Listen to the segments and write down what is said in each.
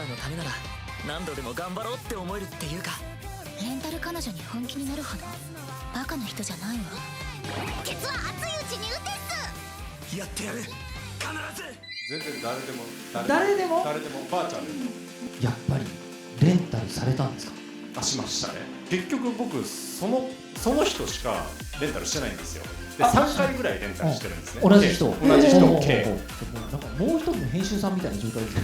ーのためなら何度でも頑張ろうって思えるっていうか。レンタル彼女に本気になるほどバカな人じゃないわ。ケツは熱いうちに打てっす。やってやる、必ず。全然誰でもばあちゃんでもやっぱりレンタルされたんですか？しましたね。結局僕その人しかレンタルしてないんですよ。で3回ぐらいレンタルしてるんですね。同じ人計なんかもう一人の編集さんみたいな状態ですね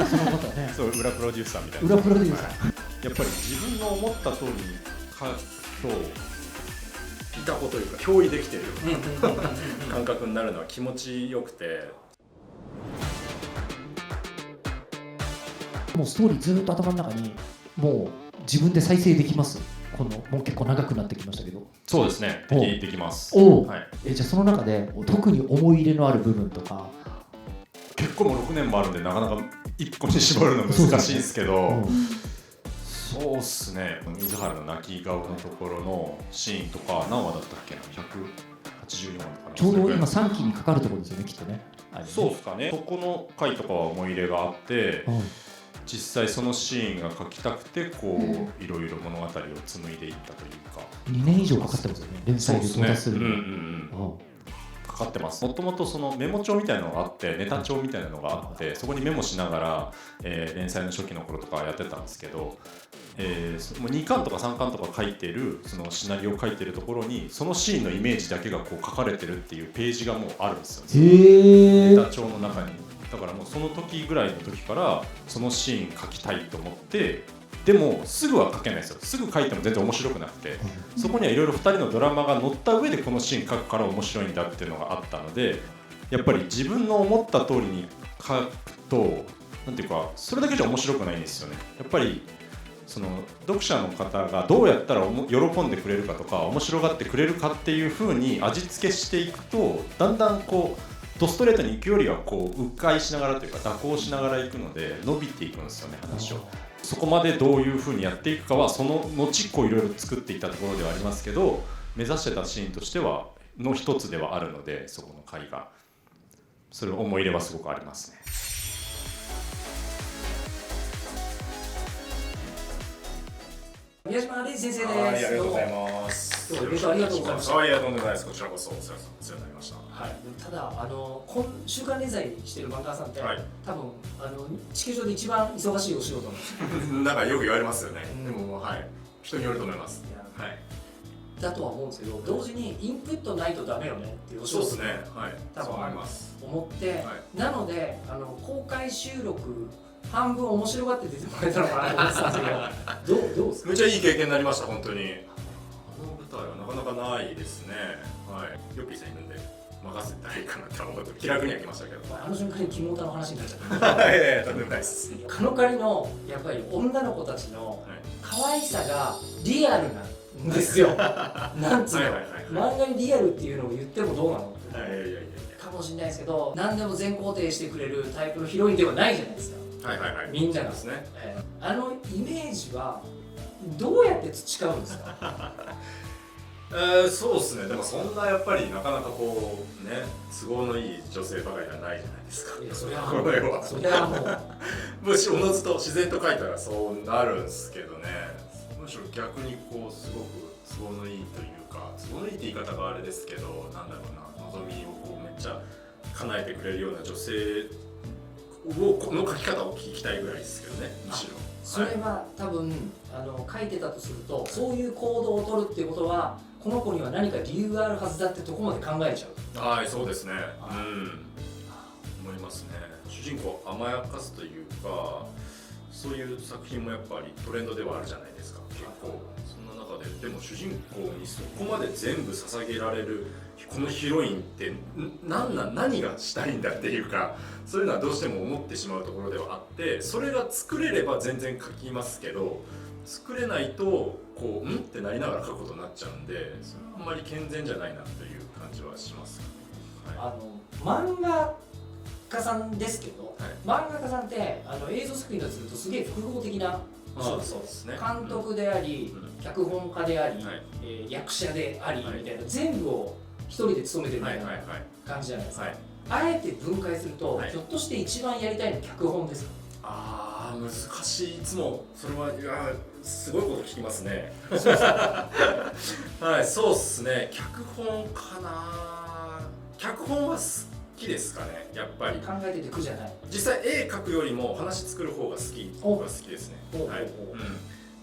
その方ね。そう、裏プロデューサーみたいな。裏プロデューサー、やっぱり自分の思った通りに書くといたこというか憑依できてるような感覚になるのは気持ちよくて。もうストーリーずっと頭の中にもう自分で再生できます。このもう結構長くなってきましたけど。そうですね、できます。はい、じゃあその中で特に思い入れのある部分とか。結構もう6年もあるんでなかなか一個に絞るの難しいんですけど、そうっすね、水原の泣き顔のところのシーンとか何話だったっけな、184話とかな。ちょうど今3期にかかるところですよね、きっとね。そうっすかね。そこの回とかは思い入れがあって、実際そのシーンが書きたくてこういろいろ物語を紡いでいったというか。2年以上かかってますよね、連載で到達するの。かかってます。もともとそのメモ帳みたいなのがあって、ネタ帳みたいなのがあって、そこにメモしながら、連載の初期の頃とかやってたんですけど、もう2巻とか3巻とか書いてるそのシナリオを書いてるところにそのシーンのイメージだけがこう書かれてるっていうページがもうあるんですよね、ネタ帳の中に。だからもうその時ぐらいの時からそのシーン書きたいと思って、でもすぐは書けないですよ。すぐ書いても全然面白くなくて、そこにはいろいろ2人のドラマが乗った上でこのシーン書くから面白いんだっていうのがあったので、やっぱり自分の思った通りに書くとなんていうか、それだけじゃ面白くないんですよね。やっぱりその読者の方がどうやったら喜んでくれるかとか面白がってくれるかっていう風に味付けしていくと、だんだんこうドストレートに行くよりはこう迂回しながらというか蛇行しながら行くので伸びていくんですよね、話を。そこまでどういう風にやっていくかはその後こういろいろ作っていったところではありますけど、目指してたシーンとしてはの一つではあるので、そこの回がそれ思い入れはすごくありますね。宮島礼二先生です。ありがとうございます。今日はありがとうございました。ありがとうございます。こちらこそお世話になりました。はい。ただ週刊連載してる漫画家さんって、はい、多分地球上で一番忙しいお仕事なんですよ。なんかよく言われますよね。でもはい、人によると思います。はい。だとは思うんですけど、同時にインプットないとダメよねっていうお仕事。そうですね。はい。多分思います。思って、はい、なので公開収録半分面白がって出てもらえたのかなと思ってたんですけど、どうですか？めっちゃいい経験になりました、本当に。あの舞台はなかなかないですね。はい。ヨッピーさんいるんで任せたらいいかなって思って気楽には来ましたけど。瞬間にキモタの話になっちゃった。いやいや、とんでもないです。カノカリのやっぱり女の子たちの可愛さがリアルなんですよ。なんつうの、漫画にリアルっていうのを言ってもどうなのってかもしれないですけど、何でも全肯定してくれるタイプのヒロインではないじゃないですか。みんながですね。イメージはどうやって培うんですか？そうですね。でもそんなやっぱりなかなかこうね、都合のいい女性ばかりじゃないじゃないですか。いや、それはこの絵は。それはもうむしろおのずと自然と描いたらそうなるんですけどね。むしろ逆にこうすごく都合のいいというか、都合のいいって言い方があれですけど、なんだろうな、望みをこうめっちゃ叶えてくれるような女性この書き方を聞きたいぐらいですけどね、むしろ。それは多分書いてたとすると、そういう行動を取るっていうことはこの子には何か理由があるはずだってとこまで考えちゃう。はい、そうですね。思いますね。主人公を甘やかすというか、そういう作品もやっぱりトレンドではあるじゃないですか。結構そんな中で、でも主人公にそこまで全部捧げられるこのヒロインって何がしたいんだっていうか、そういうのはどうしても思ってしまうところではあって、それが作れれば全然書きますけど、作れないとこうってなりながら書くことになっちゃうんで、それはあんまり健全じゃないなという感じはします。漫画家さんですけど、漫画家さんって映像作品だとするとすげえ複合的なそうですね。監督であり、脚本家であり、役者でありみたいな、全部を一人で務めてるみたいな感じじゃないですか。あえて分解すると、ひょっとして一番やりたいのは脚本ですか？あ難しい。いつもそれはいやすごいこと聞きますね。はい、そうっすね。脚本かな。脚本は好きですかね、やっぱり。考えてて苦じゃない。実際絵描くよりも話作る方が僕は好きですね。はい。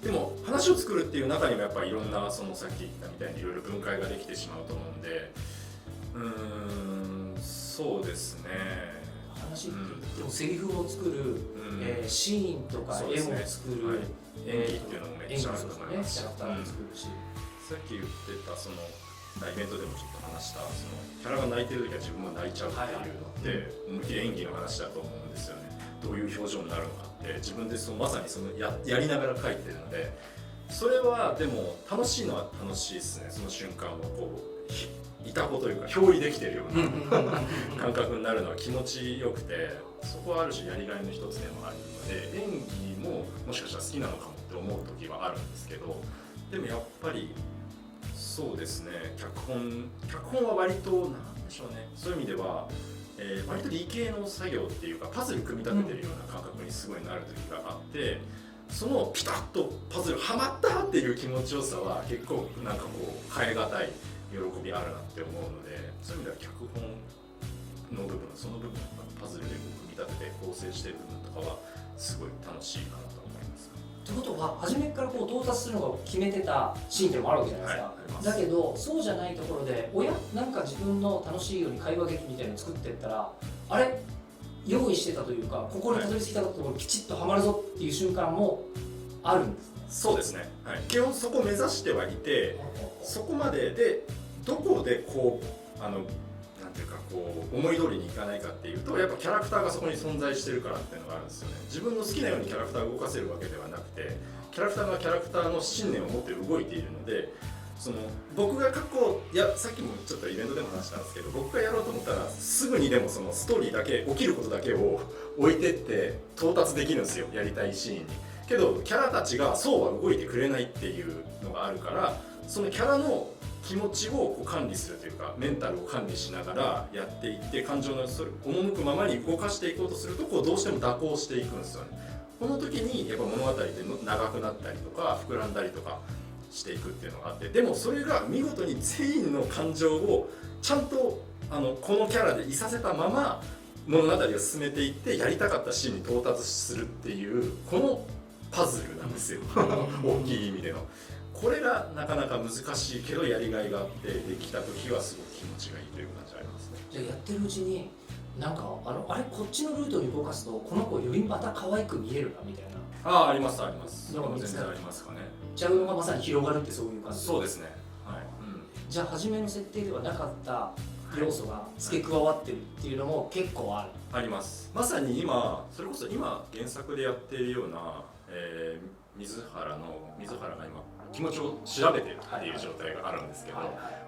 でも話を作るっていう中にもやっぱりいろんなそのさっき言ったみたいにいろいろ分解ができてしまうと思うんで、そうですね。話って言ってもセリフを作る、シーンとか絵も作る、演技っていうのもめっちゃあると思いますし、キャラクターも作るし、さっき言ってたそのイベントでもちょっと話したそのキャラが泣いてる時は自分が泣いちゃうっていうのって思いっきり演技の話だと思うんですよね。どういう表情になるのかって自分でまさにそのやりながら描いてるので、それはでも楽しいのは楽しいですね。その瞬間をこういたことというか表裏できてるような感覚になるのは気持ちよくて、そこはある種やりがいの一つでもあるので、演技ももしかしたら好きなのかもって思う時はあるんですけど、でもやっぱりそうですね、脚本は割となんでしょうね、そういう意味では、割と理系の作業っていうかパズル組み立ててるような感覚にすごいなる時があって、そのピタッとパズルはまったっていう気持ちよさは結構なんかこう変え難い喜びあるなって思うので、そういう意味では脚本の部分、その部分パズルで組み立てて構成してる部分とかはすごい楽しいかなと思います。ってことは初めからこう到達するのが決めてたシーンでもあるわけじゃないですか、だけどそうじゃないところでなんか自分の楽しいように会話劇みたいなのを作っていったら、あれ用意してたというかここにたどり着いたところピチッとはまるぞっていう瞬間もあるんですね。そうですね、はい、基本そこを目指してはいて、そこまででどこでこうなんていうかこう思い通りにいかないかっていうと、やっぱキャラクターがそこに存在してるからっていうのがあるんですよね。自分の好きなようにキャラクターを動かせるわけではなくて、キャラクターがキャラクターの信念を持って動いているので、その僕がさっきもちょっとイベントでも話したんですけど、僕がやろうと思ったらすぐにでもそのストーリーだけ起きることだけを置いてって到達できるんですよ、やりたいシーンに。けどキャラたちがそうは動いてくれないっていうのがあるから、そのキャラの気持ちをこう管理するというかメンタルを管理しながらやっていって、感情の赴くままに動かしていこうとするとこうどうしても蛇行していくんですよね。この時にやっぱ物語って長くなったりとか膨らんだりとかしていくっていうのがあって、でもそれが見事に全員の感情をちゃんとこのキャラでいさせたまま物語を進めていってやりたかったシーンに到達するっていうこのパズルなんですよ大きい意味での。これがなかなか難しいけどやりがいがあってできた時はすごく気持ちがいいという感じがありますね。じゃあやってるうちになんかあれこっちのルートに動かすとこの子よりまた可愛く見えるなみたいな。ありますあります。なんか全然ありますかね。ちゃうのがまさに広がるってそういう感じ。そうですね。はい。じゃあ初めの設定ではなかった要素が付け加わってるっていうのも結構ある。あります。まさにそれこそ今原作でやっているような、水原が今気持ちを調べてるっていう状態があるんですけど、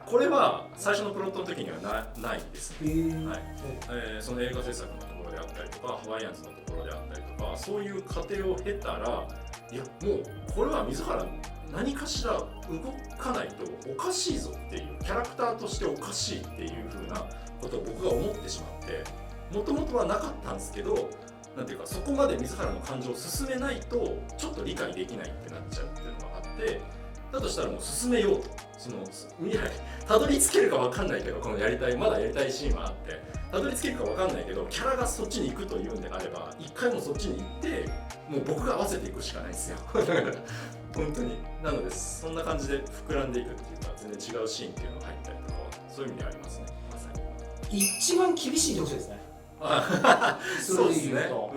これは最初のプロットの時にはないですね。はい。その映画制作のところであったりとかハワイアンズのところであったりとか、そういう過程を経たら、いやもうこれは水原何かしら動かないとおかしいぞっていう、キャラクターとしておかしいっていう風なことを僕が思ってしまって、もともとはなかったんですけど、なんていうかそこまで水原の感情を進めないとちょっと理解できないってなっちゃうっていうのがあって、だとしたらもう進めようと、その未来たどり着けるか分かんないけど、このまだやりたいシーンはあってたどり着けるか分かんないけど、キャラがそっちに行くというんであれば一回もそっちに行ってもう僕が合わせていくしかないんですよ本当に。なのでそんな感じで膨らんでいくっていうか、全然違うシーンっていうのが入ったりとかはそういう意味でありますね。まさに一番厳しい読者ですねそれで言うと、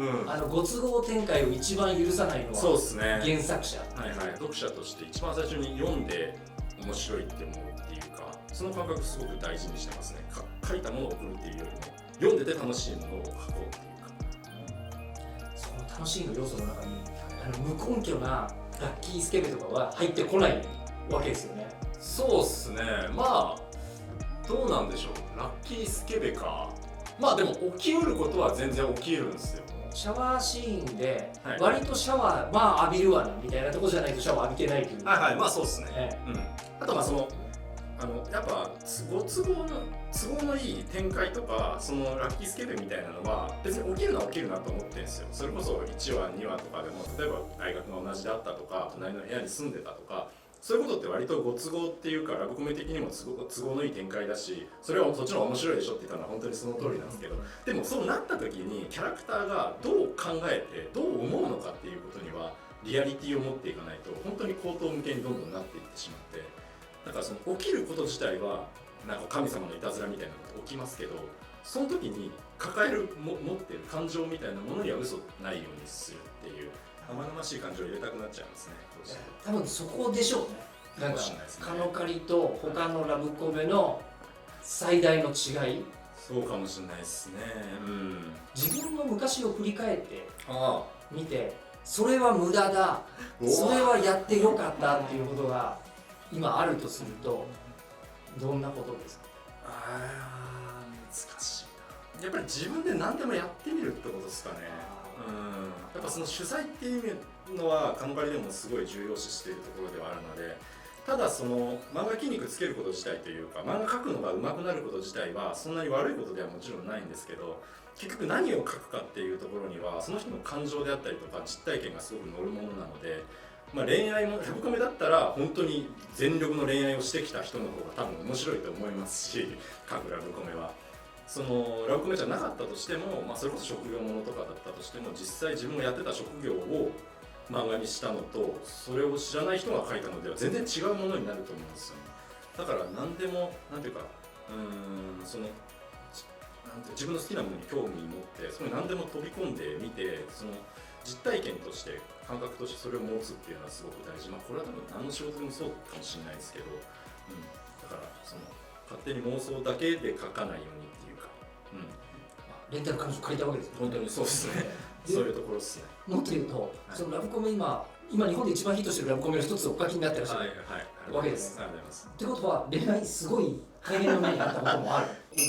ご都合展開を一番許さないのはそうですね、原作者。はいはい、読者として一番最初に読んで面白いって思うっていうか、その感覚すごく大事にしてますね。書いたものを送るっていうよりも読んでて楽しいものを書こうっていうか、その楽しいの要素の中に無根拠なラッキースケベとかは入ってこないわけですよね。そうっすね。まあどうなんでしょう、ラッキースケベか。まあでも起きうることは全然起きるんですよ。シャワーシーンではい割とシャワー、浴びるわなみたいなとこじゃないとシャワー浴びてないという。はいはい、まあそうっすね。あとまあそのやっぱ都合のいい展開とかそのラッキースケベみたいなのは別に起きるのは起きるなと思ってるんですよ。それこそ1話2話とかでも例えば大学が同じであったとか隣の部屋に住んでたとかそういうことって割とご都合っていうかラブコメ的にも都合のいい展開だしそれはそっちの方が面白いでしょって言ったのは本当にその通りなんですけどでもそうなった時にキャラクターがどう考えてどう思うのかっていうことにはリアリティを持っていかないと本当に口頭向けにどんどんなっていってしまってだからその起きること自体はなんか神様のいたずらみたいなこと起きますけどその時に抱える持ってる感情みたいなものには嘘ないようにするっていう生々しい感情を入れたくなっちゃいますね。どうしても多分そこでしょうね。なんかかもしれないですねカノカリと他のラブコメの最大の違い、そうかもしれないですね。自分の昔を振り返ってあ見てそれは無駄だそれはやってよかったっていうことが今あるとするとどんなことですか？難しいな。やっぱり自分で何でもやってみるってことですかね。やっぱその主催っていうのはカノカリでもすごい重要視しているところではあるのでただその漫画筋肉つけること自体というか漫画描くのが上手くなること自体はそんなに悪いことではもちろんないんですけど結局何を描くかっていうところにはその人の感情であったりとか実体験がすごく乗るものなので、恋愛もラブコメだったら本当に全力の恋愛をしてきた人の方が多分面白いと思いますし描くラブコメは。そのラブコメじゃなかったとしても、それこそ職業ものとかだったとしても実際自分がやってた職業を漫画にしたのとそれを知らない人が描いたのでは全然違うものになると思うんですよね。だから何でもなんていうかそのなんて自分の好きなものに興味持ってそこに何でも飛び込んでみてその実体験として感覚としてそれを持つっていうのはすごく大事。これは多分何の仕事でもそうかもしれないですけど、だからその勝手に妄想だけで描かないようにっていうか、レンタル彼女借りたわけですよね。本当にそうですね。そういうところですね。もっと言うと、そのラブコメ今日本で一番ヒットしてるラブコメの一つをお書きになってらっしゃる、わけです。ありがとうございます。ってことは恋愛すごい大変な目にあったこともある。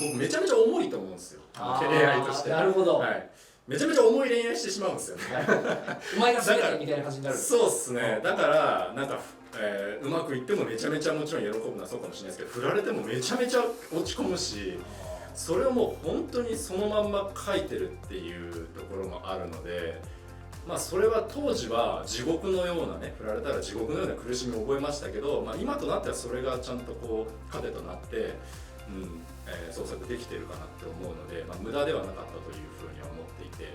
僕めちゃめちゃ重いと思うんですよ。恋愛として。なるほど。めちゃめちゃ重い恋愛してしまうんですよね。お前が全てみたいな感じになる。そうっすね。だからなんか、うまくいってもめちゃめちゃもちろん喜ぶのはそうかもしれないですけど振られてもめちゃめちゃ落ち込むしそれをもう本当にそのまんま書いてるっていうところもあるのでそれは当時は地獄のようなね振られたら地獄のような苦しみを覚えましたけど、今となってはそれがちゃんとこう糧となって、創作できてるかなって思うので、無駄ではなかったというふうには思っていて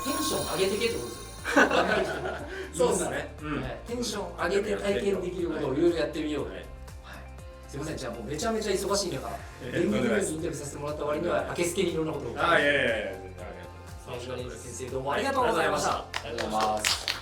テンション上げてけってことですよね。そうですね。テンション上げて体験できることをいろいろやってみよう。すみません、じゃあもうめちゃめちゃ忙しい中、電撃にインタビューさせてもらった割には、あけすけにいろんなことを。いやいやいや、先生どうもありがとうございました。ありがとうございます。